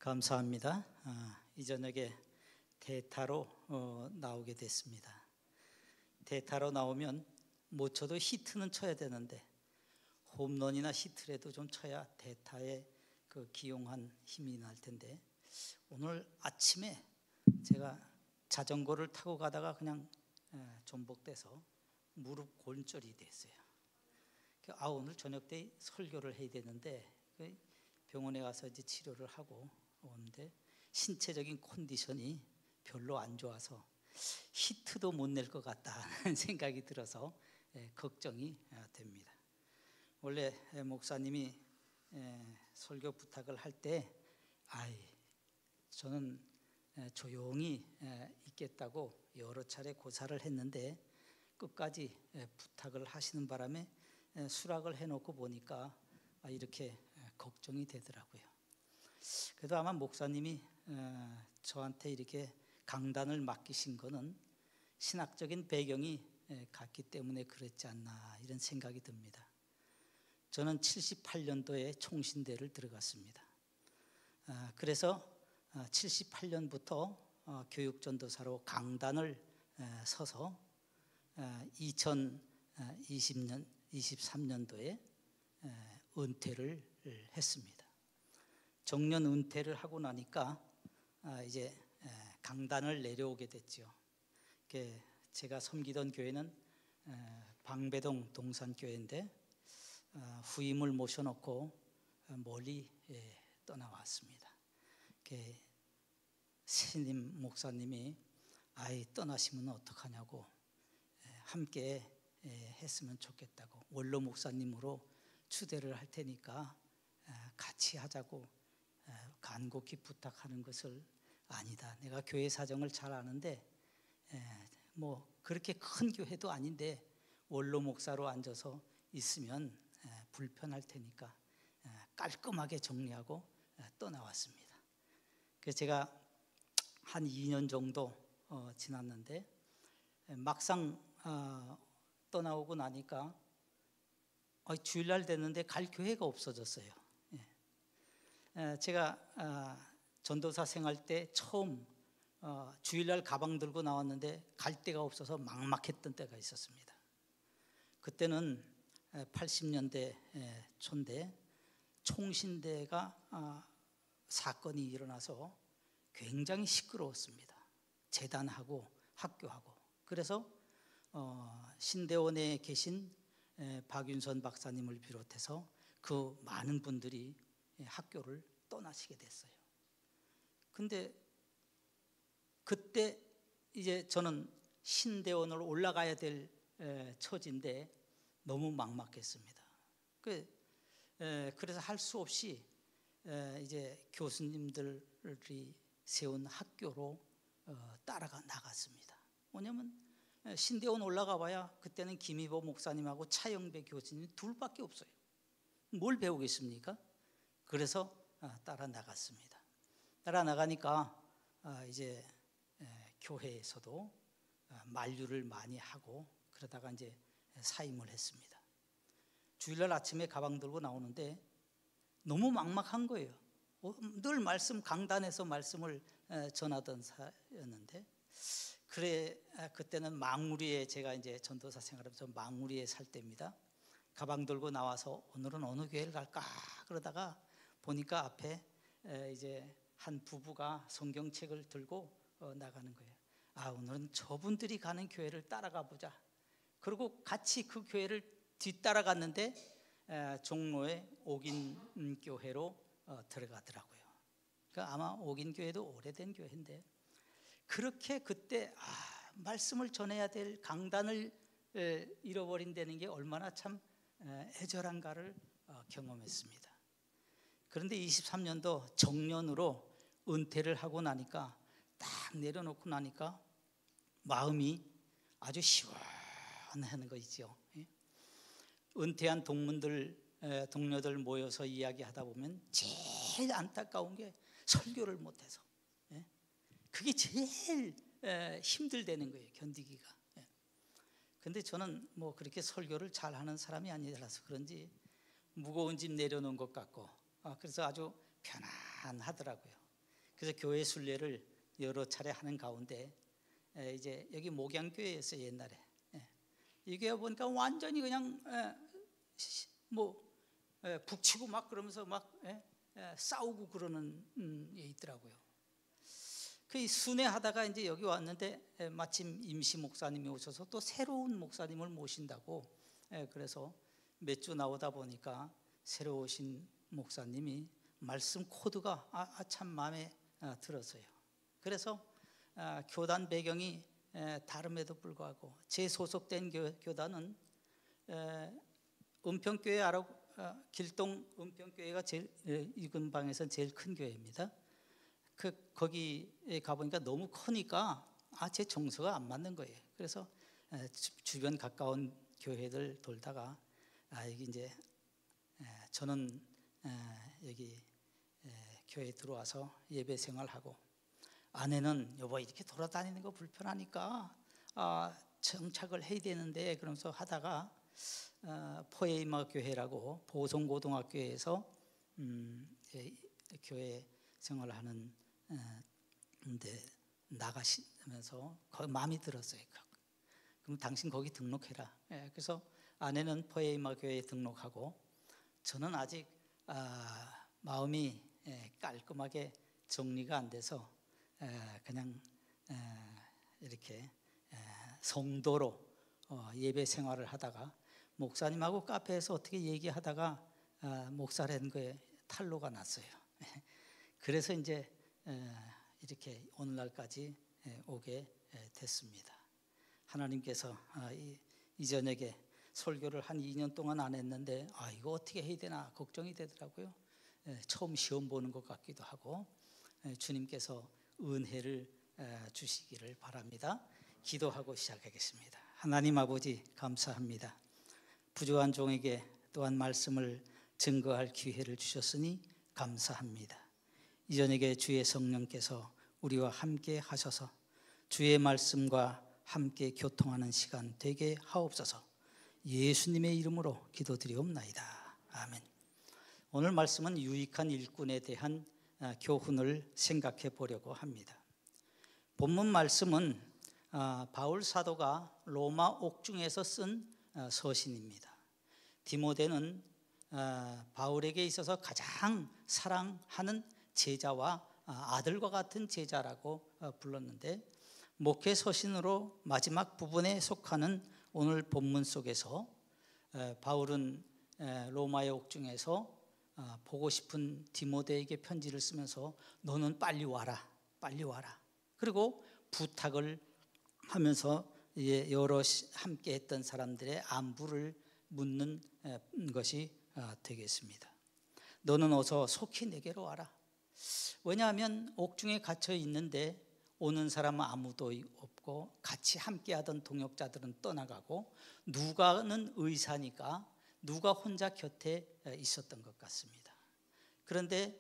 감사합니다. 이 저녁에 대타로 나오게 됐습니다. 대타로 나오면 못 쳐도 히트는 쳐야 되는데 홈런이나 히트라도 좀 쳐야 대타에 그 기용한 힘이 날 텐데, 오늘 아침에 제가 자전거를 타고 가다가 그냥 전복돼서 무릎 골절이 됐어요. 오늘 저녁 때 설교를 해야 되는데 병원에 가서 이제 치료를 하고 오는데 신체적인 컨디션이 별로 안 좋아서 히트도 못 낼 것 같다는 생각이 들어서 걱정이 됩니다. 원래 목사님이 설교 부탁을 할 때 저는 조용히 있겠다고 여러 차례 고사를 했는데 끝까지 부탁을 하시는 바람에 수락을 해놓고 보니까 이렇게 걱정이 되더라고요. 그래도 아마 목사님이 저한테 이렇게 강단을 맡기신 거는 신학적인 배경이 같기 때문에 그랬지 않나 이런 생각이 듭니다. 저는 78년도에 총신대를 들어갔습니다. 그래서 78년부터 교육전도사로 강단을 서서 2023년도에 은퇴를 했습니다. 정년 은퇴를 하고 나니까 이제 강단을 내려오게 됐죠. 제가 섬기던 교회는 방배동 동산교회인데 후임을 모셔놓고 멀리 떠나왔습니다. 신임 목사님이 떠나시면 어떡하냐고 함께 했으면 좋겠다고, 원로 목사님으로 추대를 할 테니까 같이 하자고 간곡히 부탁하는 것을, 아니다, 내가 교회 사정을 잘 아는데 뭐 그렇게 큰 교회도 아닌데 원로 목사로 앉아서 있으면 불편할 테니까 깔끔하게 정리하고 떠나왔습니다. 그래서 제가 한 2년 정도 지났는데 막상 떠나오고 나니까 주일날 됐는데 갈 교회가 없어졌어요. 제가 전도사 생활 때 처음 주일날 가방 들고 나왔는데 갈 데가 없어서 막막했던 때가 있었습니다. 그때는 80년대 초인데 총신대가 사건이 일어나서 굉장히 시끄러웠습니다. 재단하고 학교하고. 그래서 신대원에 계신 박윤선 박사님을 비롯해서 그 많은 분들이 학교를 떠나시게 됐어요. 근데 그때 이제 저는 신대원으로 올라가야 될 처지인데 너무 막막했습니다. 그래서 할 수 없이 이제 교수님들이 세운 학교로 따라가 나갔습니다. 뭐냐면 신대원 올라가 봐야 그때는 김희보 목사님하고 차영배 교수님 둘밖에 없어요. 뭘 배우겠습니까? 그래서 따라 나갔습니다. 따라 나가니까 이제 교회에서도 만류를 많이 하고 그러다가 이제 사임을 했습니다. 주일날 아침에 가방 들고 나오는데 너무 막막한 거예요. 늘 강단에서 말씀을 전하던 사였는데, 그때는 망우리에, 제가 이제 전도사 생활하면서 망우리에 살 때입니다. 가방 들고 나와서 오늘은 어느 교회를 갈까 그러다가 보니까 앞에 이제 한 부부가 성경책을 들고 나가는 거예요. 오늘은 저분들이 가는 교회를 따라가 보자. 그리고 같이 그 교회를 뒤따라갔는데 종로의 옥인교회로 들어가더라고요. 그러니까 아마 옥인교회도 오래된 교회인데, 그렇게 그때 말씀을 전해야 될 강단을 잃어버린다는 게 얼마나 참 애절한가를 경험했습니다. 그런데 23년도 정년으로 은퇴를 하고 나니까, 딱 내려놓고 나니까 마음이 아주 시원하는 거 있죠. 은퇴한 동료들 모여서 이야기하다 보면 제일 안타까운 게 설교를 못해서, 그게 제일 힘들다는 거예요, 견디기가. 근데 저는 뭐 그렇게 설교를 잘하는 사람이 아니라서 그런지 무거운 짐 내려놓은 것 같고, 그래서 아주 편안하더라고요. 그래서 교회 순례를 여러 차례 하는 가운데 이제 여기 목양교회였어요 옛날에. 이 교회 보니까 완전히 그냥 북치고 막 그러면서 막 싸우고 그러는 게 있더라고요. 그 순회하다가 이제 여기 왔는데 마침 임시 목사님이 오셔서 또 새로운 목사님을 모신다고. 그래서 몇 주 나오다 보니까 새로 오신 목사님이 말씀 코드가 참 마음에 들었어요. 그래서 교단 배경이 다름에도 불구하고 제 소속된 교단은 은평교회 길동 은평교회가 제일 이 근방에서 제일 큰 교회입니다. 거기에 가보니까 너무 크니까 제 정서가 안 맞는 거예요. 그래서 주변 가까운 교회들 돌다가 여기 이제 저는 여기 교회에 들어와서 예배 생활하고 아내는 여보 이렇게 돌아다니는 거 불편하니까 정착을 해야 되는데 그러면서 하다가 포에이마 교회라고 보성고등학교에서 교회 생활을 하는 데 나가시면서 거기 마음이 들었어요. 그럼 당신 거기 등록해라. 그래서 아내는 포에이마 교회에 등록하고 저는 아직 마음이 깔끔하게 정리가 안 돼서 그냥 이렇게 성도로 예배 생활을 하다가 목사님하고 카페에서 어떻게 얘기하다가 목사라는 거에 탄로가 났어요. 그래서 이제 이렇게 오늘날까지 오게 됐습니다. 하나님께서 이 저녁에 설교를 한 2년 동안 안 했는데 이거 어떻게 해야 되나 걱정이 되더라고요. 처음 시험 보는 것 같기도 하고 주님께서 은혜를 주시기를 바랍니다. 기도하고 시작하겠습니다. 하나님 아버지 감사합니다. 부족한 종에게 또한 말씀을 증거할 기회를 주셨으니 감사합니다. 이 저녁에 주의 성령께서 우리와 함께 하셔서 주의 말씀과 함께 교통하는 시간 되게 하옵소서. 예수님의 이름으로 기도드리옵나이다. 아멘. 오늘 말씀은 유익한 일꾼에 대한 교훈을 생각해 보려고 합니다. 본문 말씀은 바울 사도가 로마 옥중에서 쓴 서신입니다. 디모데는 바울에게 있어서 가장 사랑하는 제자와 아들과 같은 제자라고 불렀는데 목회 서신으로 마지막 부분에 속하는 오늘 본문 속에서 바울은 로마의 옥중에서 보고 싶은 디모데에게 편지를 쓰면서 너는 빨리 와라, 빨리 와라. 그리고 부탁을 하면서 여러 함께 했던 사람들의 안부를 묻는 것이 되겠습니다. 너는 어서 속히 내게로 와라. 왜냐하면 옥중에 갇혀 있는데 오는 사람은 아무도 없고 같이 함께하던 동역자들은 떠나가고 누가는 의사니까 누가 혼자 곁에 있었던 것 같습니다. 그런데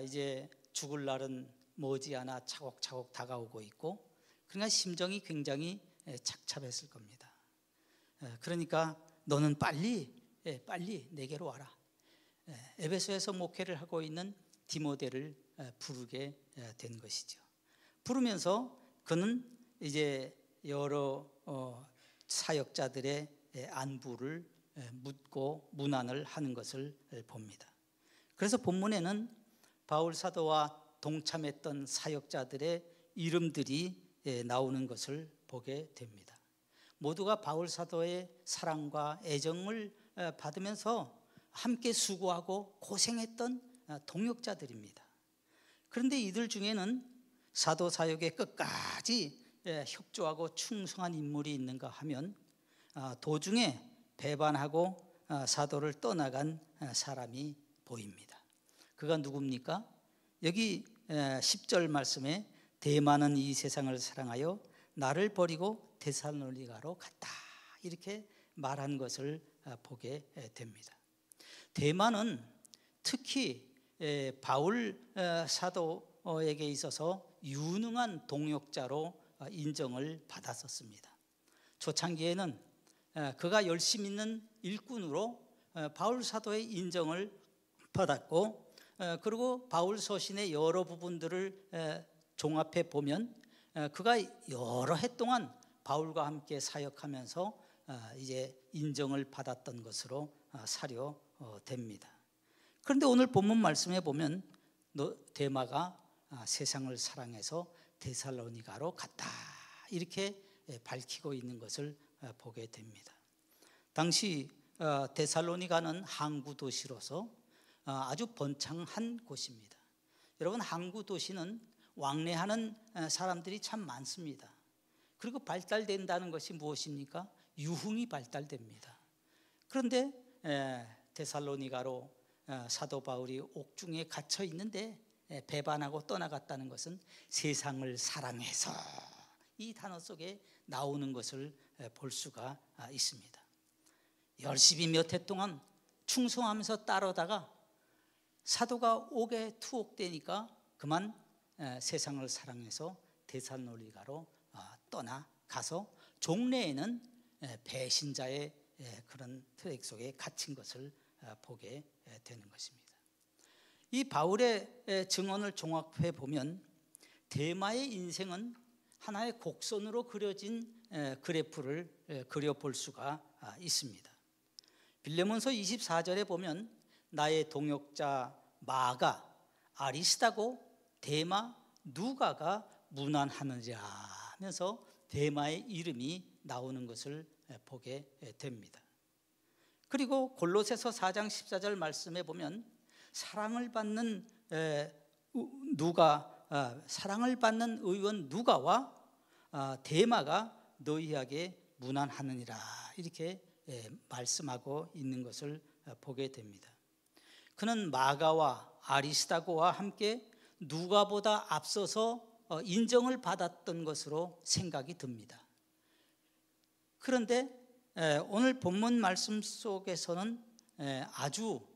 이제 죽을 날은 머지않아 차곡차곡 다가오고 있고 그러니까 심정이 굉장히 착잡했을 겁니다. 그러니까 너는 빨리 내게로 와라. 에베소에서 목회를 하고 있는 디모데를 부르게 된 것이죠. 부르면서 그는 이제 여러 사역자들의 안부를 묻고 문안을 하는 것을 봅니다. 그래서 본문에는 바울 사도와 동참했던 사역자들의 이름들이 나오는 것을 보게 됩니다. 모두가 바울 사도의 사랑과 애정을 받으면서 함께 수고하고 고생했던 동역자들입니다. 그런데 이들 중에는 사도 사역에 끝까지 협조하고 충성한 인물이 있는가 하면 도중에 배반하고 사도를 떠나간 사람이 보입니다. 그가 누굽니까? 여기 10절 말씀에 대만은 이 세상을 사랑하여 나를 버리고 데살로니가로 갔다 이렇게 말한 것을 보게 됩니다. 대만은 특히 바울 사도에게 있어서 유능한 동역자로 인정을 받았었습니다. 초창기에는 그가 열심 있는 일꾼으로 바울 사도의 인정을 받았고 그리고 바울 서신의 여러 부분들을 종합해 보면 그가 여러 해 동안 바울과 함께 사역하면서 이제 인정을 받았던 것으로 사료됩니다. 그런데 오늘 본문 말씀에 보면 데마가 세상을 사랑해서 데살로니가로 갔다 이렇게 밝히고 있는 것을 보게 됩니다. 당시 데살로니가는 항구 도시로서 아주 번창한 곳입니다. 여러분, 항구 도시는 왕래하는 사람들이 참 많습니다. 그리고 발달된다는 것이 무엇입니까? 유흥이 발달됩니다. 그런데 데살로니가로 사도 바울이 옥중에 갇혀 있는데 배반하고 떠나갔다는 것은 세상을 사랑해서 이 단어 속에 나오는 것을 볼 수가 있습니다. 열심히 몇 해 동안 충성하면서 따르다가 사도가 옥에 투옥되니까 그만 세상을 사랑해서 데살로니가로 떠나가서 종래에는 배신자의 그런 트랙 속에 갇힌 것을 보게 되는 것입니다. 이 바울의 증언을 종합해 보면 데마의 인생은 하나의 곡선으로 그려진 그래프를 그려볼 수가 있습니다. 빌레몬서 24절에 보면 나의 동역자 마가, 아리스다고, 데마, 누가가 문안하느니라 하면서 데마의 이름이 나오는 것을 보게 됩니다. 그리고 골로새서 4장 14절 말씀에 보면 사랑을 받는 의원 누가와 데마가 너희에게 문안하느니라 이렇게 말씀하고 있는 것을 보게 됩니다. 그는 마가와 아리스다고와 함께 누가보다 앞서서 인정을 받았던 것으로 생각이 듭니다. 그런데 오늘 본문 말씀 속에서는 아주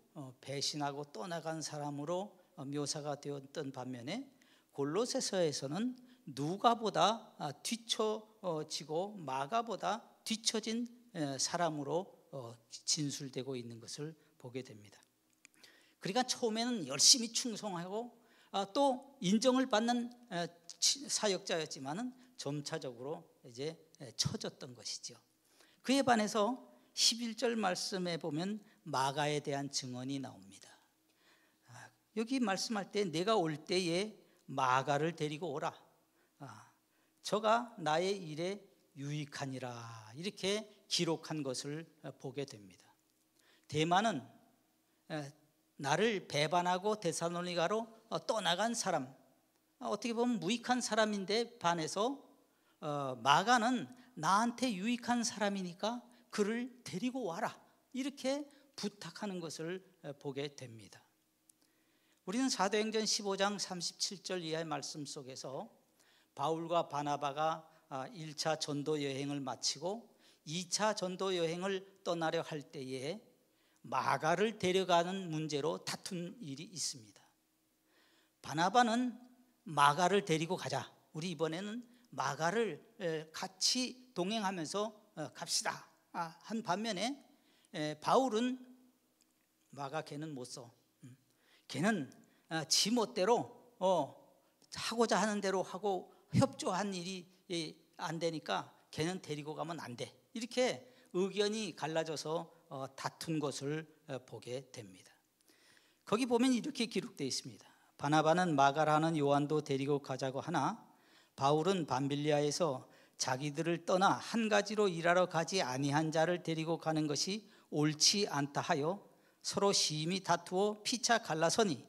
배신하고 떠나간 사람으로 묘사가 되었던 반면에 골로새서에서는 누가보다 뒤처지고 마가보다 뒤처진 사람으로 진술되고 있는 것을 보게 됩니다. 그러니까 처음에는 열심히 충성하고 또 인정을 받는 사역자였지만은 점차적으로 이제 처졌던 것이죠. 그에 반해서 11절 말씀에 보면 마가에 대한 증언이 나옵니다. 여기 말씀할 때 내가 올 때에 마가를 데리고 오라. 저가 나의 일에 유익하니라 이렇게 기록한 것을 보게 됩니다. 데마는 나를 배반하고 데살로니가로 떠나간 사람, 어떻게 보면 무익한 사람인데 반해서 마가는 나한테 유익한 사람이니까 그를 데리고 와라 이렇게 부탁하는 것을 보게 됩니다. 우리는 사도행전 15장 37절 이하의 말씀 속에서 바울과 바나바가 1차 전도 여행을 마치고 2차 전도 여행을 떠나려 할 때에 마가를 데려가는 문제로 다툰 일이 있습니다. 바나바는 마가를 데리고 가자. 우리 이번에는 마가를 같이 동행하면서 갑시다. 한 반면에 바울은 마가 걔는 못 써. 걔는 지 멋대로 하고자 하는 대로 하고 협조한 일이 안 되니까 걔는 데리고 가면 안 돼. 이렇게 의견이 갈라져서 다툰 것을 보게 됩니다. 거기 보면 이렇게 기록되어 있습니다. 바나바는 마가라는 요한도 데리고 가자고 하나 바울은 밤빌리아에서 자기들을 떠나 한 가지로 일하러 가지 아니한 자를 데리고 가는 것이 옳지 않다 하여 서로 심히 다투어 피차 갈라서니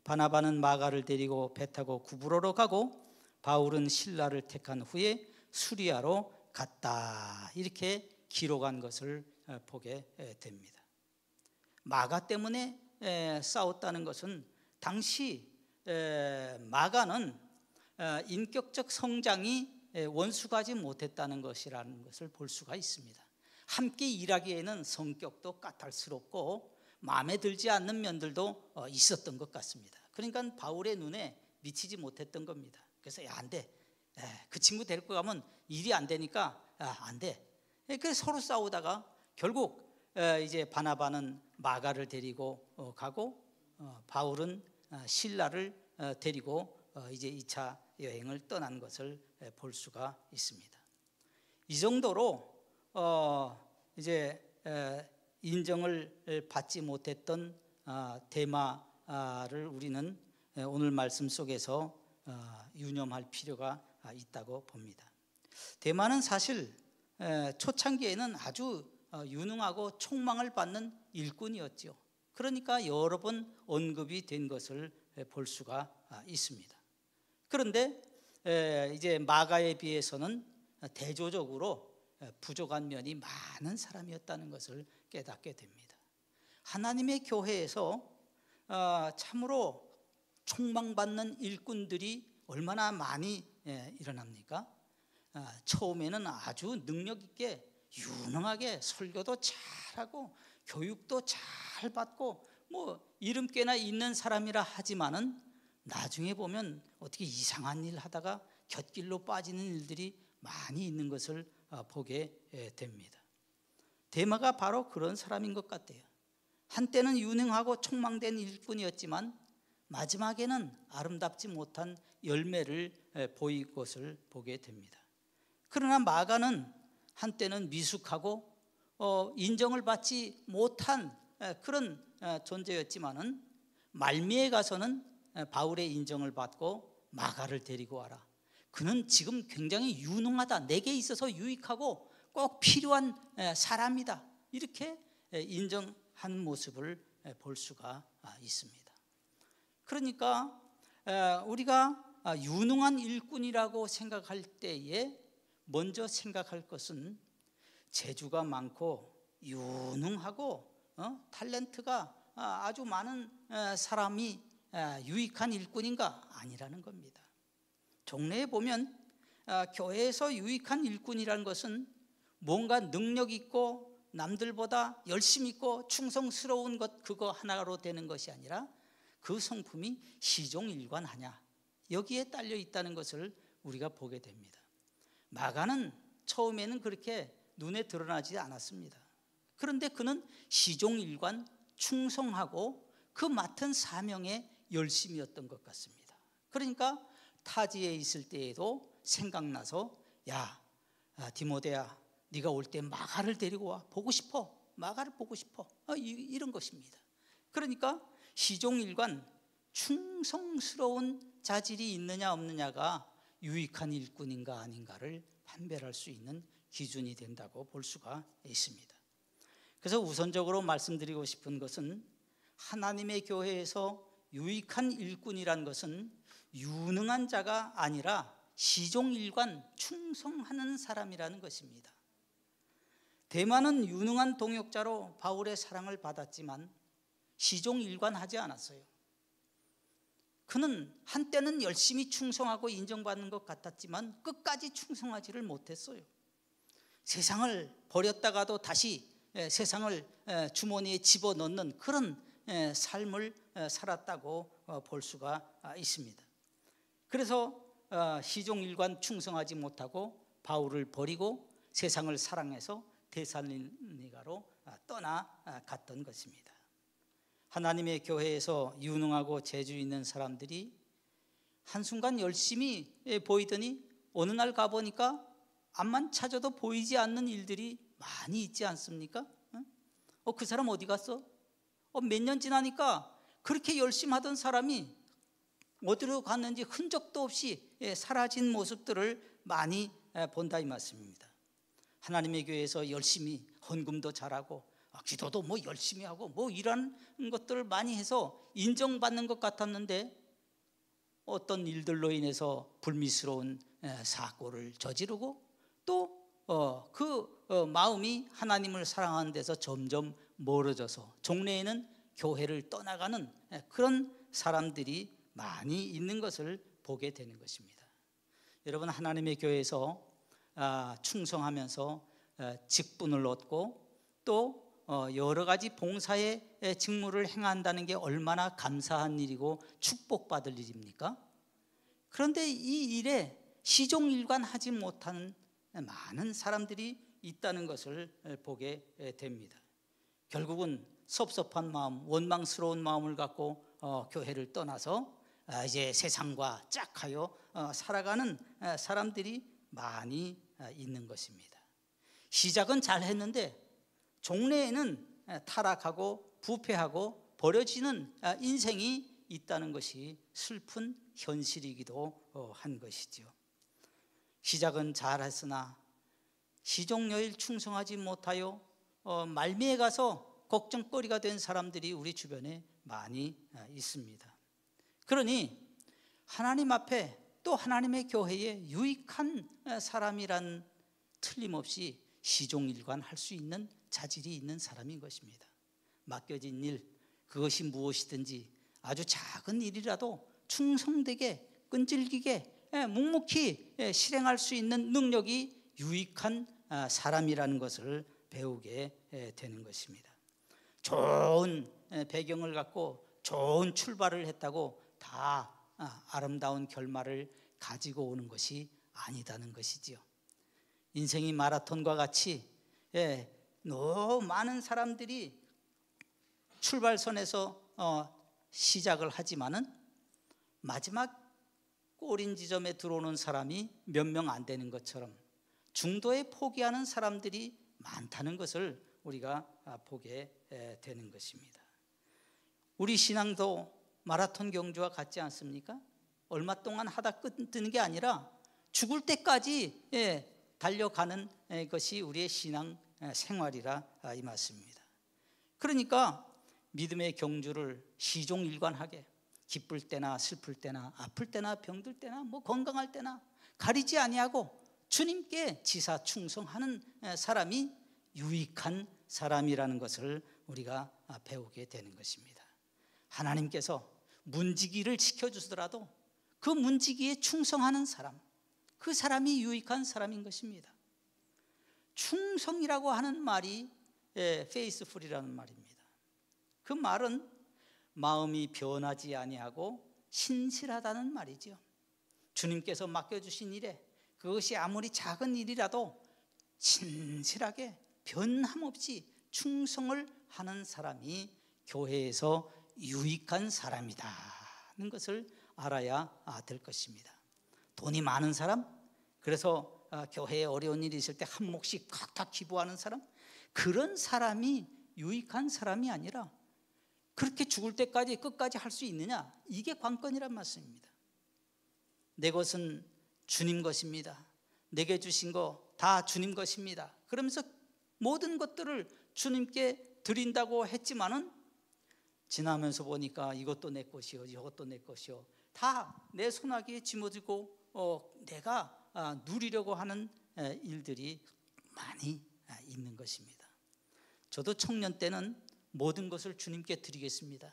바나바는 마가를 데리고 배 타고 구브로로 가고 바울은 실라를 택한 후에 수리아로 갔다 이렇게 기록한 것을 보게 됩니다. 마가 때문에 싸웠다는 것은 당시 마가는 인격적 성장이 원숙하지 못했다는 것이라는 것을 볼 수가 있습니다. 함께 일하기에는 성격도 까탈스럽고 마음에 들지 않는 면들도 있었던 것 같습니다. 그러니까 바울의 눈에 미치지 못했던 겁니다. 그래서 야, 안 돼. 그 친구 데리고 가면 일이 안 되니까 안 돼. 그래서 서로 싸우다가 결국 이제 바나바는 마가를 데리고 가고 바울은 신라를 데리고 이제 2차 여행을 떠난 것을 볼 수가 있습니다. 이 정도로 이제 인정을 받지 못했던 대마를 우리는 오늘 말씀 속에서 유념할 필요가 있다고 봅니다. 대마는 사실 초창기에는 아주 유능하고 총망을 받는 일꾼이었죠. 그러니까 여러 번 언급이 된 것을 볼 수가 있습니다. 그런데 이제 마가에 비해서는 대조적으로 부족한 면이 많은 사람이었다는 것을 깨닫게 됩니다. 하나님의 교회에서 참으로 총망받는 일꾼들이 얼마나 많이 일어납니까? 처음에는 아주 능력 있게 유능하게 설교도 잘하고 교육도 잘 받고 뭐 이름께나 있는 사람이라 하지만은 나중에 보면 어떻게 이상한 일 하다가 곁길로 빠지는 일들이 많이 있는 것을 보게 됩니다. 대마가 바로 그런 사람인 것 같아요. 한때는 유능하고 총망된 일꾼이었지만 마지막에는 아름답지 못한 열매를 보일 것을 보게 됩니다. 그러나 마가는 한때는 미숙하고 인정을 받지 못한 그런 존재였지만은 말미에 가서는 바울의 인정을 받고 마가를 데리고 와라. 그는 지금 굉장히 유능하다. 내게 있어서 유익하고 꼭 필요한 사람이다. 이렇게 인정한 모습을 볼 수가 있습니다. 그러니까 우리가 유능한 일꾼이라고 생각할 때에 먼저 생각할 것은 재주가 많고 유능하고 탤런트가 아주 많은 사람이 유익한 일꾼인가? 아니라는 겁니다. 종래에 보면 교회에서 유익한 일꾼이라는 것은 뭔가 능력 있고 남들보다 열심 있고 충성스러운 것 그거 하나로 되는 것이 아니라 그 성품이 시종일관하냐 여기에 딸려 있다는 것을 우리가 보게 됩니다. 마가는 처음에는 그렇게 눈에 드러나지 않았습니다. 그런데 그는 시종일관 충성하고 그 맡은 사명에 열심이었던 것 같습니다. 그러니까 타지에 있을 때에도 생각나서 야 디모데야 네가 올 때 마가를 데리고 와. 보고 싶어. 마가를 보고 싶어. 이런 것입니다. 그러니까 시종일관 충성스러운 자질이 있느냐 없느냐가 유익한 일꾼인가 아닌가를 판별할 수 있는 기준이 된다고 볼 수가 있습니다. 그래서 우선적으로 말씀드리고 싶은 것은 하나님의 교회에서 유익한 일꾼이란 것은 유능한 자가 아니라 시종일관 충성하는 사람이라는 것입니다. 대마는 유능한 동역자로 바울의 사랑을 받았지만 시종일관하지 않았어요. 그는 한때는 열심히 충성하고 인정받는 것 같았지만 끝까지 충성하지를 못했어요. 세상을 버렸다가도 다시 세상을 주머니에 집어넣는 그런 삶을 살았다고 볼 수가 있습니다. 그래서 시종일관 충성하지 못하고 바울을 버리고 세상을 사랑해서 데살로니가로 떠나갔던 것입니다. 하나님의 교회에서 유능하고 재주 있는 사람들이 한순간 열심히 보이더니 어느 날 가보니까 앞만 찾아도 보이지 않는 일들이 많이 있지 않습니까? 그 사람 어디 갔어? 몇 년 지나니까 그렇게 열심히 하던 사람이 어디로 갔는지 흔적도 없이 사라진 모습들을 많이 본다 이 말씀입니다. 하나님의 교회에서 열심히 헌금도 잘하고 기도도 열심히 하고 이런 것들을 많이 해서 인정받는 것 같았는데 어떤 일들로 인해서 불미스러운 사고를 저지르고 또 그 마음이 하나님을 사랑하는 데서 점점 멀어져서 종래에는 교회를 떠나가는 그런 사람들이 많이 있는 것을 보게 되는 것입니다. 여러분 하나님의 교회에서 충성하면서 직분을 얻고 또 여러 가지 봉사의 직무를 행한다는 게 얼마나 감사한 일이고 축복받을 일입니까? 그런데 이 일에 시종일관하지 못하는 많은 사람들이 있다는 것을 보게 됩니다. 결국은 섭섭한 마음, 원망스러운 마음을 갖고 교회를 떠나서 이제 세상과 짝하여 살아가는 사람들이 많이 있는 것입니다. 시작은 잘 했는데 종래에는 타락하고 부패하고 버려지는 인생이 있다는 것이 슬픈 현실이기도 한 것이죠. 시작은 잘 했으나 시종료일 충성하지 못하여 말미에 가서 걱정거리가 된 사람들이 우리 주변에 많이 있습니다. 그러니 하나님 앞에 또 하나님의 교회에 유익한 사람이란 틀림없이 시종일관 할 수 있는 자질이 있는 사람인 것입니다. 맡겨진 일, 그것이 무엇이든지 아주 작은 일이라도 충성되게 끈질기게 묵묵히 실행할 수 있는 능력이 유익한 사람이라는 것을 배우게 되는 것입니다. 좋은 배경을 갖고 좋은 출발을 했다고 다 아름다운 결말을 가지고 오는 것이 아니다는 것이지요. 인생이 마라톤과 같이 너무 많은 사람들이 출발선에서 시작을 하지만은 마지막 꼬린 지점에 들어오는 사람이 몇 명 안 되는 것처럼 중도에 포기하는 사람들이 많다는 것을 우리가 보게 되는 것입니다. 우리 신앙도 마라톤 경주와 같지 않습니까? 얼마 동안 하다 끝드는 게 아니라 죽을 때까지 달려가는 것이 우리의 신앙 생활이라 이 말씀입니다. 그러니까 믿음의 경주를 시종일관하게 기쁠 때나 슬플 때나 아플 때나 병들 때나 건강할 때나 가리지 아니하고 주님께 지사 충성하는 사람이 유익한 사람이라는 것을 우리가 배우게 되는 것입니다. 하나님께서 문지기를 지켜주시더라도 그 문지기에 충성하는 사람, 그 사람이 유익한 사람인 것입니다. 충성이라고 하는 말이 faithful이라는 말입니다. 그 말은 마음이 변하지 아니하고 신실하다는 말이죠. 주님께서 맡겨주신 일에 그것이 아무리 작은 일이라도 신실하게 변함없이 충성을 하는 사람이 교회에서 유익한 사람이다는 것을 알아야 될 것입니다. 돈이 많은 사람, 그래서 교회에 어려운 일이 있을 때 한 몫씩 각각 기부하는 사람, 그런 사람이 유익한 사람이 아니라 그렇게 죽을 때까지 끝까지 할 수 있느냐, 이게 관건이란 말씀입니다. 내 것은 주님 것입니다. 내게 주신 거 다 주님 것입니다. 그러면서 모든 것들을 주님께 드린다고 했지만은 지나면서 보니까 이것도 내 것이요, 이것도 내 것이요, 다 내 손아귀에 짊어지고 내가 누리려고 하는 일들이 많이 있는 것입니다. 저도 청년 때는 모든 것을 주님께 드리겠습니다.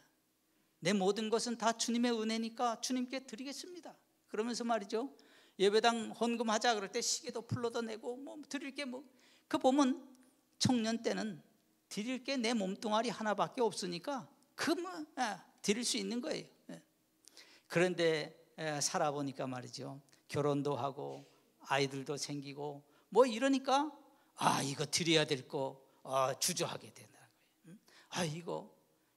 내 모든 것은 다 주님의 은혜니까 주님께 드리겠습니다. 그러면서 말이죠, 예배당 헌금하자 그럴 때 시계도 풀러도 내고 드릴 게 그 보면 청년 때는 드릴 게 내 몸뚱아리 하나밖에 없으니까 드릴 수 있는 거예요. 그런데 살아보니까 말이죠, 결혼도 하고 아이들도 생기고 이러니까 이거 드려야 될 거 주저하게 된다는 거예요.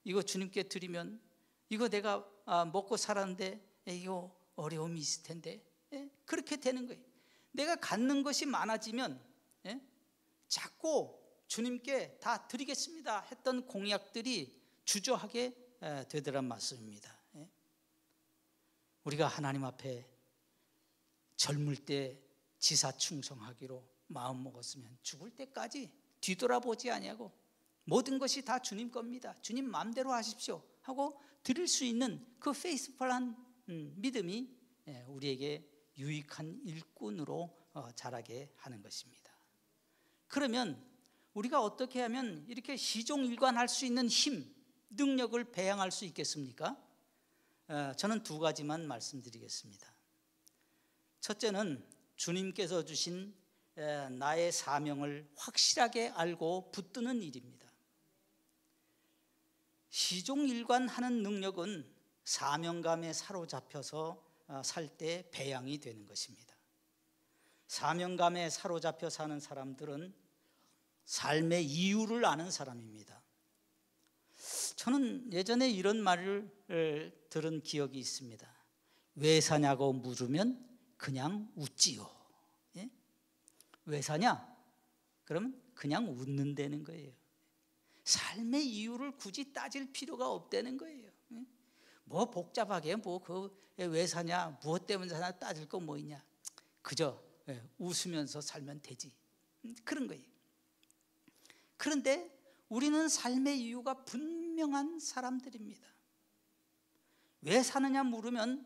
이거 주님께 드리면 이거 내가 먹고 살았는데 이거 어려움이 있을 텐데, 그렇게 되는 거예요. 내가 갖는 것이 많아지면 자꾸 주님께 다 드리겠습니다 했던 공약들이 주저하게 되더란 말씀입니다. 우리가 하나님 앞에 젊을 때 지사충성하기로 마음 먹었으면 죽을 때까지 뒤돌아보지 아니하고 모든 것이 다 주님 겁니다, 주님 마음대로 하십시오 하고 드릴 수 있는 그 페이스풀한 믿음이 우리에게 유익한 일꾼으로 자라게 하는 것입니다. 그러면 우리가 어떻게 하면 이렇게 시종일관할 수 있는 힘, 능력을 배양할 수 있겠습니까? 저는 두 가지만 말씀드리겠습니다. 첫째는 주님께서 주신 나의 사명을 확실하게 알고 붙드는 일입니다. 시종일관하는 능력은 사명감에 사로잡혀서 살 때 배양이 되는 것입니다. 사명감에 사로잡혀 사는 사람들은 삶의 이유를 아는 사람입니다. 저는 예전에 이런 말을 들은 기억이 있습니다. 왜 사냐고 물으면 그냥 웃지요. 예? 왜 사냐? 그러면 그냥 웃는다는 거예요. 삶의 이유를 굳이 따질 필요가 없다는 거예요. 예? 뭐 복잡하게 왜 사냐, 무엇 때문에 사냐 따질 거 뭐 있냐. 그저 웃으면서 살면 되지. 그런 거예요. 그런데 우리는 삶의 이유가 분명한 사람들입니다. 왜 사느냐 물으면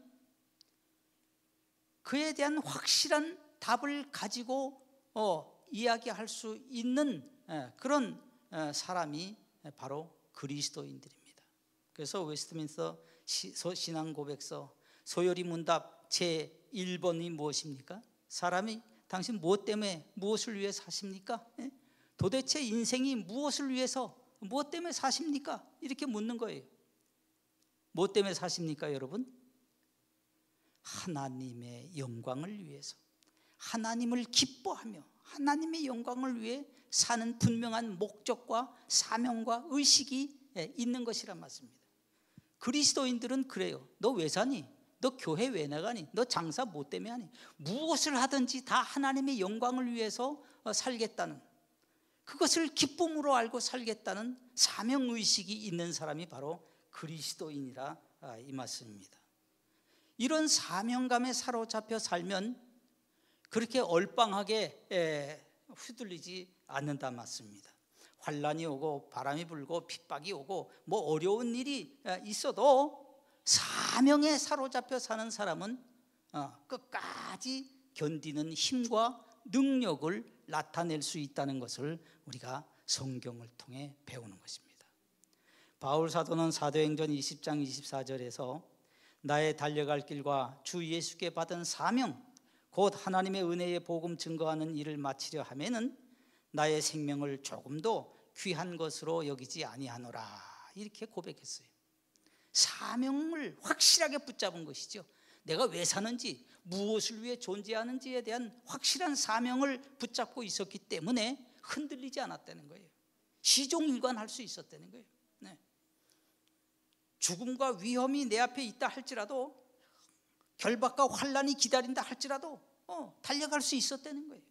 그에 대한 확실한 답을 가지고 이야기할 수 있는 그런 사람이 바로 그리스도인들입니다. 그래서 웨스트민스터 신앙고백서 소요리 문답 제1번이 무엇입니까? 사람이 당신 무엇 때문에 무엇을 위해 사십니까? 도대체 인생이 무엇을 위해서 무엇 때문에 사십니까? 이렇게 묻는 거예요. 무엇 때문에 사십니까, 여러분? 하나님의 영광을 위해서, 하나님을 기뻐하며 하나님의 영광을 위해 사는 분명한 목적과 사명과 의식이 있는 것이란 말씀입니다. 그리스도인들은 그래요. 너 왜 사니? 너 교회 왜 나가니? 너 장사 뭐 때문에 하니? 무엇을 하든지 다 하나님의 영광을 위해서 살겠다는, 그것을 기쁨으로 알고 살겠다는 사명의식이 있는 사람이 바로 그리스도인이라 이 말씀입니다. 이런 사명감에 사로잡혀 살면 그렇게 얼빵하게 휘둘리지 않는다 말씀입니다. 환란이 오고 바람이 불고 핍박이 오고 뭐 어려운 일이 있어도 사명에 사로잡혀 사는 사람은 끝까지 견디는 힘과 능력을 나타낼 수 있다는 것을 우리가 성경을 통해 배우는 것입니다. 바울 사도는 사도행전 20장 24절에서 나의 달려갈 길과 주 예수께 받은 사명 곧 하나님의 은혜의 복음 증거하는 일을 마치려 하면은 나의 생명을 조금도 귀한 것으로 여기지 아니하노라, 이렇게 고백했어요. 사명을 확실하게 붙잡은 것이죠. 내가 왜 사는지, 무엇을 위해 존재하는지에 대한 확실한 사명을 붙잡고 있었기 때문에 흔들리지 않았다는 거예요. 시종일관할 수 있었다는 거예요. 네. 죽음과 위험이 내 앞에 있다 할지라도, 결박과 환란이 기다린다 할지라도 달려갈 수 있었다는 거예요.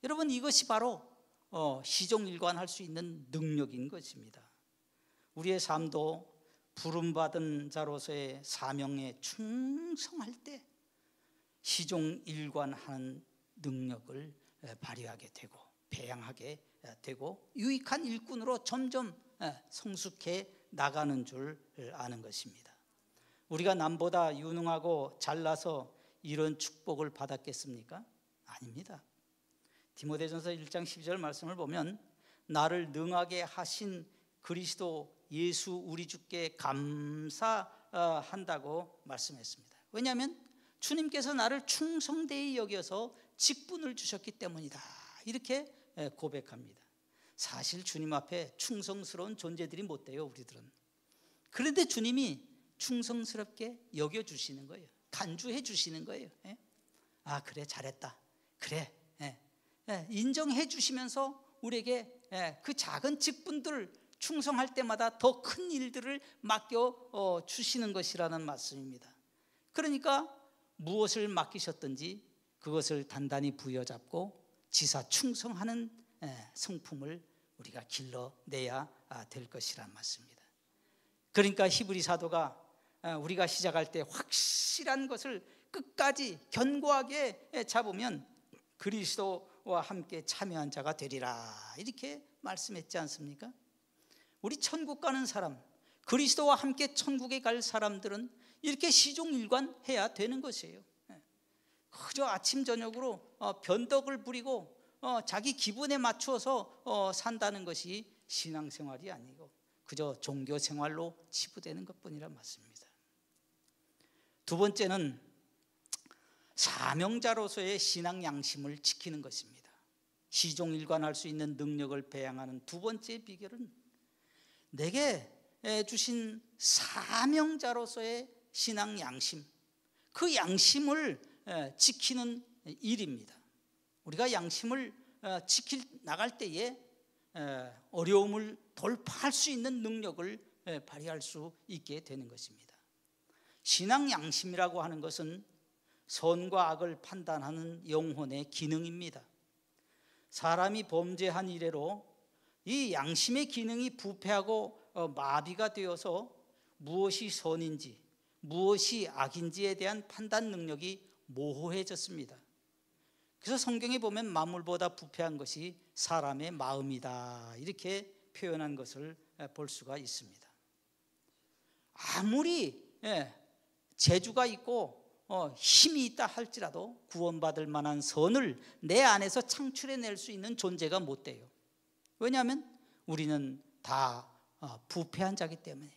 여러분, 이것이 바로 시종일관할 수 있는 능력인 것입니다. 우리의 삶도 부름받은 자로서의 사명에 충성할 때 시종일관하는 능력을 발휘하게 되고 배양하게 되고 유익한 일꾼으로 점점 성숙해 나가는 줄 아는 것입니다. 우리가 남보다 유능하고 잘나서 이런 축복을 받았겠습니까? 아닙니다. 디모데전서 1장 12절 말씀을 보면 나를 능하게 하신 그리스도 예수 우리 주께 감사한다고 말씀했습니다. 왜냐하면 주님께서 나를 충성되이 여겨서 직분을 주셨기 때문이다, 이렇게 고백합니다. 사실 주님 앞에 충성스러운 존재들이 못 돼요, 우리들은. 그런데 주님이 충성스럽게 여겨주시는 거예요. 간주해 주시는 거예요. 아, 그래, 잘했다, 그래, 인정해 주시면서 우리에게 그 작은 직분들을 충성할 때마다 더 큰 일들을 맡겨 주시는 것이라는 말씀입니다. 그러니까 무엇을 맡기셨든지 그것을 단단히 부여잡고 지사 충성하는 성품을 우리가 길러내야 될 것이란 말씀입니다. 그러니까 히브리 사도가 우리가 시작할 때 확실한 것을 끝까지 견고하게 잡으면 그리스도와 함께 참여한 자가 되리라, 이렇게 말씀했지 않습니까? 우리 천국 가는 사람, 그리스도와 함께 천국에 갈 사람들은 이렇게 시종일관해야 되는 것이에요. 그저 아침 저녁으로 변덕을 부리고 자기 기분에 맞추어서 산다는 것이 신앙생활이 아니고 그저 종교생활로 치부되는 것뿐이란 말씀입니다. 두 번째는 사명자로서의 신앙 양심을 지키는 것입니다. 시종일관할 수 있는 능력을 배양하는 두 번째 비결은 내게 주신 사명자로서의 신앙 양심, 그 양심을 지키는 일입니다. 우리가 양심을 지킬 나갈 때에 어려움을 돌파할 수 있는 능력을 발휘할 수 있게 되는 것입니다. 신앙 양심이라고 하는 것은 선과 악을 판단하는 영혼의 기능입니다. 사람이 범죄한 이래로 이 양심의 기능이 부패하고 마비가 되어서 무엇이 선인지 무엇이 악인지에 대한 판단 능력이 모호해졌습니다. 그래서 성경에 보면 만물보다 부패한 것이 사람의 마음이다, 이렇게 표현한 것을 볼 수가 있습니다. 아무리 재주가 있고 힘이 있다 할지라도 구원받을 만한 선을 내 안에서 창출해낼 수 있는 존재가 못 돼요. 왜냐하면 우리는 다 부패한 자이기 때문에,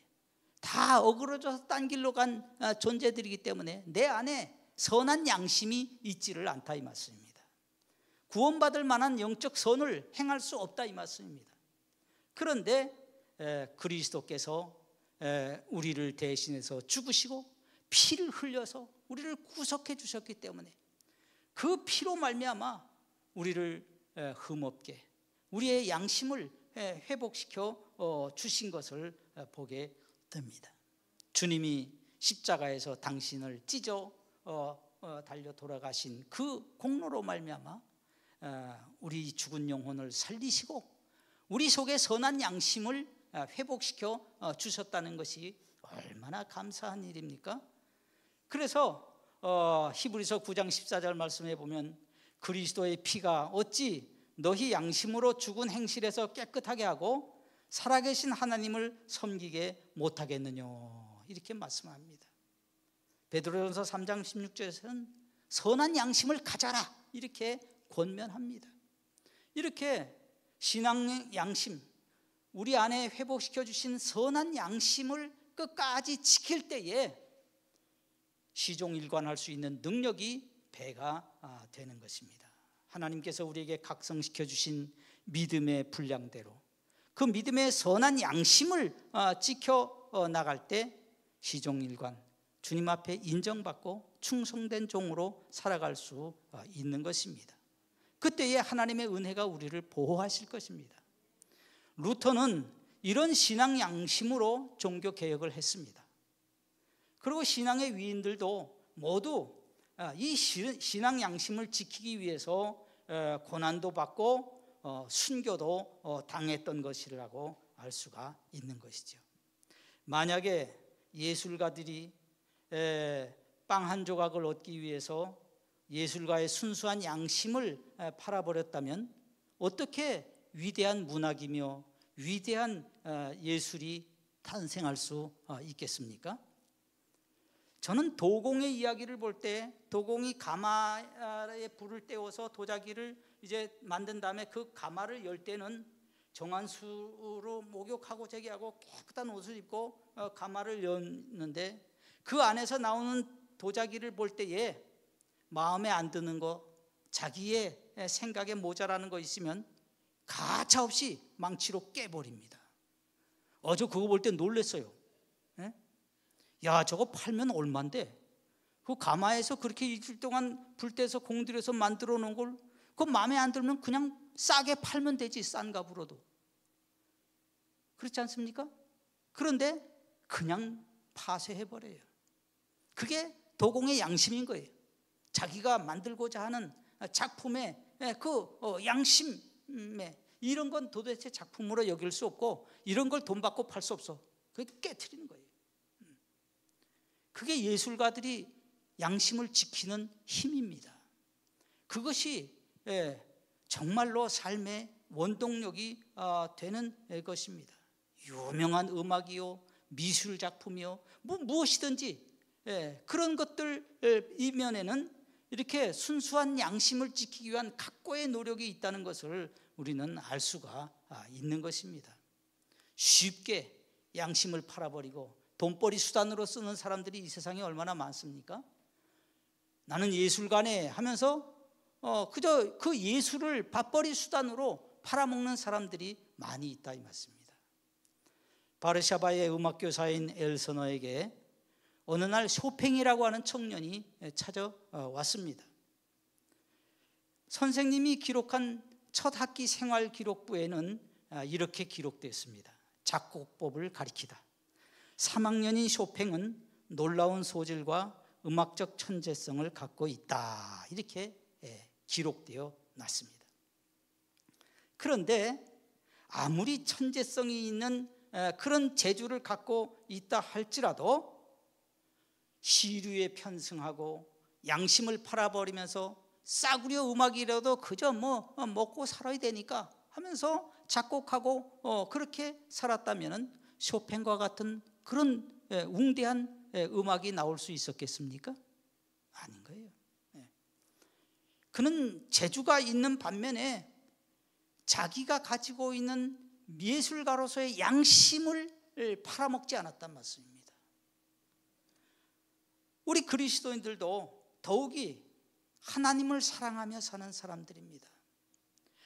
다 어그러져서 딴 길로 간 존재들이기 때문에 내 안에 선한 양심이 있지를 않다, 이 말씀입니다. 구원받을 만한 영적 선을 행할 수 없다, 이 말씀입니다. 그런데 그리스도께서 우리를 대신해서 죽으시고 피를 흘려서 우리를 구속해 주셨기 때문에 그 피로 말미암아 우리를 흠없게 우리의 양심을 회복시켜 주신 것을 보게 됩니다. 주님이 십자가에서 당신을 찢어 달려 돌아가신 그 공로로 말미암아 우리 죽은 영혼을 살리시고 우리 속에 선한 양심을 회복시켜 주셨다는 것이 얼마나 감사한 일입니까? 그래서 히브리서 9장 14절 말씀에 보면 그리스도의 피가 어찌 너희 양심으로 죽은 행실에서 깨끗하게 하고 살아계신 하나님을 섬기게 못하겠느냐, 이렇게 말씀합니다. 베드로전서 3장 16절에서는 선한 양심을 가져라, 이렇게 권면합니다. 이렇게 신앙 양심, 우리 안에 회복시켜 주신 선한 양심을 끝까지 지킬 때에 시종일관할 수 있는 능력이 배가 되는 것입니다. 하나님께서 우리에게 각성시켜 주신 믿음의 분량대로 그 믿음의 선한 양심을 지켜 나갈 때 시종일관 주님 앞에 인정받고 충성된 종으로 살아갈 수 있는 것입니다. 그때에 하나님의 은혜가 우리를 보호하실 것입니다. 루터는 이런 신앙 양심으로 종교 개혁을 했습니다. 그리고 신앙의 위인들도 모두 이 신앙 양심을 지키기 위해서 고난도 받고 순교도 당했던 것이라고 알 수가 있는 것이죠. 만약에 예술가들이 빵 한 조각을 얻기 위해서 예술가의 순수한 양심을 팔아버렸다면 어떻게 위대한 문학이며 위대한 예술이 탄생할 수 있겠습니까? 저는 도공의 이야기를 볼 때 도공이 가마에 불을 떼워서 도자기를 이제 만든 다음에 그 가마를 열 때는 정한 수로 목욕하고 제기하고 깨끗한 옷을 입고 가마를 여는데 그 안에서 나오는 도자기를 볼 때에 마음에 안 드는 거, 자기의 생각에 모자라는 거 있으면 가차없이 망치로 깨버립니다. 저 그거 볼 때 놀랐어요. 야, 저거 팔면 얼만데? 그 가마에서 그렇게 일주일 동안 불 떼서 공들여서 만들어 놓은 걸 그거 마음에 안 들면 그냥 싸게 팔면 되지, 싼 값으로도. 그렇지 않습니까? 그런데 그냥 파쇄해버려요. 그게 도공의 양심인 거예요. 자기가 만들고자 하는 작품의 그 양심에 이런 건 도대체 작품으로 여길 수 없고 이런 걸 돈 받고 팔 수 없어. 그게 깨트리는 거예요. 그게 예술가들이 양심을 지키는 힘입니다. 그것이 정말로 삶의 원동력이 되는 것입니다. 유명한 음악이요, 미술 작품이요, 무엇이든지 그런 것들 이면에는 이렇게 순수한 양심을 지키기 위한 각고의 노력이 있다는 것을 우리는 알 수가 있는 것입니다. 쉽게 양심을 팔아버리고 돈벌이 수단으로 쓰는 사람들이 이 세상에 얼마나 많습니까? 나는 예술가네 하면서 그저 그 예술을 밥벌이 수단으로 팔아먹는 사람들이 많이 있다, 이 말씀입니다. 바르샤바의 음악교사인 엘서너에게 어느 날 쇼팽이라고 하는 청년이 찾아왔습니다. 선생님이 기록한 첫 학기 생활 기록부에는 이렇게 기록되어 있습니다. 작곡법을 가리키다. 3학년인 쇼팽은 놀라운 소질과 음악적 천재성을 갖고 있다, 이렇게 기록되어 놨습니다. 그런데 아무리 천재성이 있는 그런 재주를 갖고 있다 할지라도 시류에 편승하고 양심을 팔아버리면서 싸구려 음악이라도 그저 먹고 살아야 되니까 하면서 작곡하고 그렇게 살았다면 쇼팽과 같은 그런 웅대한 음악이 나올 수 있었겠습니까? 아닌 거예요. 그는 재주가 있는 반면에 자기가 가지고 있는 예술가로서의 양심을 팔아먹지 않았단 말씀입니다. 우리 그리스도인들도 더욱이 하나님을 사랑하며 사는 사람들입니다.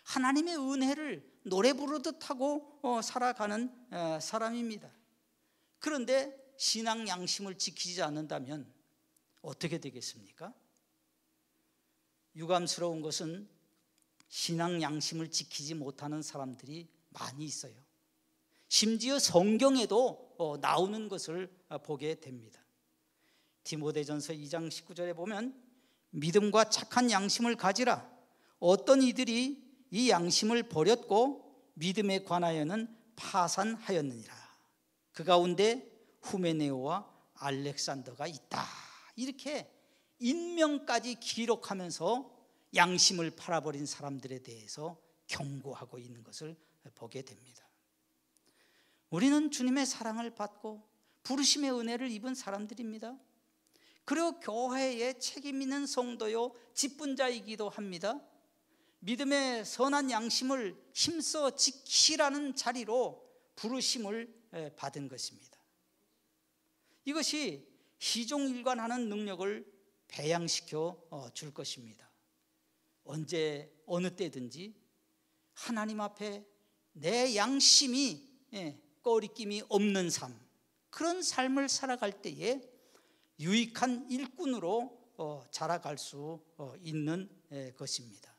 하나님의 은혜를 노래 부르듯 하고 살아가는 사람입니다. 그런데 신앙 양심을 지키지 않는다면 어떻게 되겠습니까? 유감스러운 것은 신앙 양심을 지키지 못하는 사람들이 많이 있어요. 심지어 성경에도 나오는 것을 보게 됩니다. 디모데전서 2장 19절에 보면 믿음과 착한 양심을 가지라. 어떤 이들이 이 양심을 버렸고 믿음에 관하여는 파산하였느니라. 그 가운데 후메네오와 알렉산더가 있다. 이렇게 인명까지 기록하면서 양심을 팔아버린 사람들에 대해서 경고하고 있는 것을 보게 됩니다. 우리는 주님의 사랑을 받고 부르심의 은혜를 입은 사람들입니다. 그리고 교회에 책임 있는 성도요 직분자이기도 합니다. 믿음의 선한 양심을 힘써 지키라는 자리로 부르심을 받은 것입니다. 이것이 희종일관하는 능력을 배양시켜 줄 것입니다. 언제 어느 때든지 하나님 앞에 내 양심이 꺼리낌이 없는 삶, 그런 삶을 살아갈 때에 유익한 일꾼으로 자라갈 수 있는 것입니다.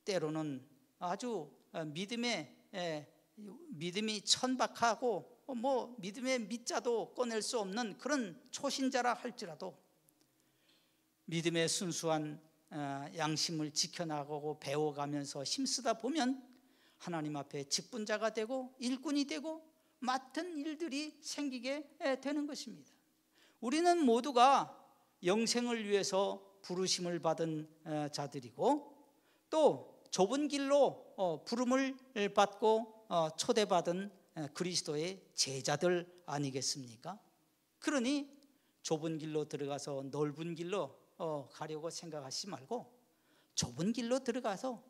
때로는 아주 믿음이 천박하고 믿음의 밑자도 꺼낼 수 없는 그런 초신자라 할지라도 믿음의 순수한 양심을 지켜나가고 배워가면서 힘쓰다 보면 하나님 앞에 직분자가 되고 일꾼이 되고 맡은 일들이 생기게 되는 것입니다. 우리는 모두가 영생을 위해서 부르심을 받은 자들이고 또 좁은 길로 부름을 받고 초대받은 그리스도의 제자들 아니겠습니까? 그러니 좁은 길로 들어가서 넓은 길로 가려고 생각하지 말고 좁은 길로 들어가서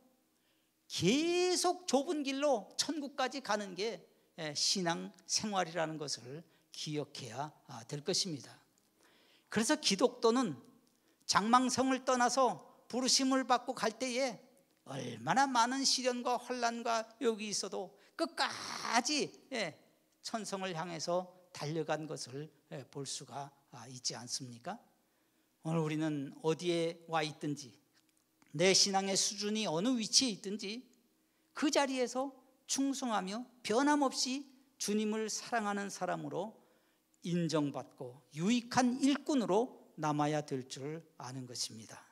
계속 좁은 길로 천국까지 가는 게 신앙 생활이라는 것을 기억해야 될 것입니다. 그래서 기독도는 장망성을 떠나서 부르심을 받고 갈 때에 얼마나 많은 시련과 환난과 욕이 있어도 끝까지 천성을 향해서 달려간 것을 볼 수가 있지 않습니까? 오늘 우리는 어디에 와 있든지 내 신앙의 수준이 어느 위치에 있든지 그 자리에서 충성하며 변함없이 주님을 사랑하는 사람으로 인정받고 유익한 일꾼으로 남아야 될 줄 아는 것입니다.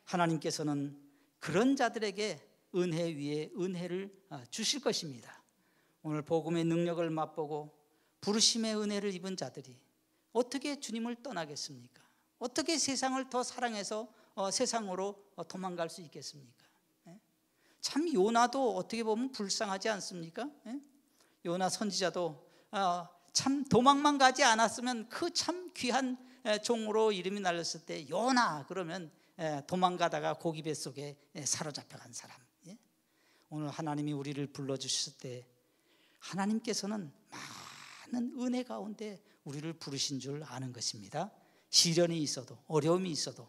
하나님께서는 그런 자들에게 은혜 위에 은혜를 주실 것입니다. 오늘 복음의 능력을 맛보고 부르심의 은혜를 입은 자들이 어떻게 주님을 떠나겠습니까? 어떻게 세상을 더 사랑해서 세상으로 도망갈 수 있겠습니까? 참 요나도 어떻게 보면 불쌍하지 않습니까? 요나 선지자도 참 도망만 가지 않았으면 그 참 귀한 종으로 이름이 날렸을 때 요나 그러면 도망가다가 고기 뱃속에 사로잡혀간 사람. 오늘 하나님이 우리를 불러주실 때 하나님께서는 많은 은혜 가운데 우리를 부르신 줄 아는 것입니다. 시련이 있어도 어려움이 있어도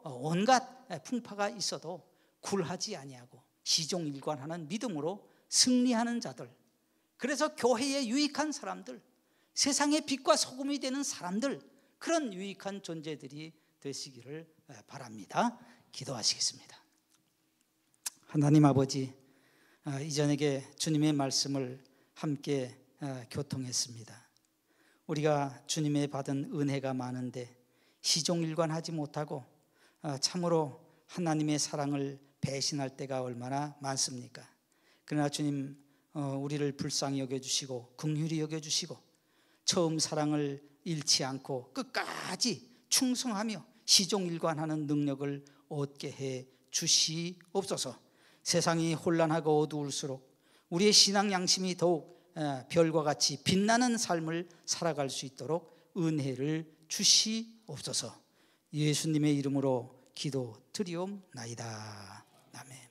온갖 풍파가 있어도 굴하지 아니하고 시종일관하는 믿음으로 승리하는 자들, 그래서 교회에 유익한 사람들, 세상의 빛과 소금이 되는 사람들, 그런 유익한 존재들이 되시기를 바랍니다. 기도하시겠습니다. 하나님 아버지, 이전에게 주님의 말씀을 함께 교통했습니다. 우리가 주님의 받은 은혜가 많은데 시종일관하지 못하고 참으로 하나님의 사랑을 배신할 때가 얼마나 많습니까? 그러나 주님 우리를 불쌍히 여겨주시고 긍휼히 여겨주시고 처음 사랑을 잃지 않고 끝까지 충성하며 시종일관하는 능력을 얻게 해 주시옵소서. 세상이 혼란하고 어두울수록 우리의 신앙 양심이 더욱 별과 같이 빛나는 삶을 살아갈 수 있도록 은혜를 주시옵소서. 예수님의 이름으로 기도드리옵나이다. 아멘.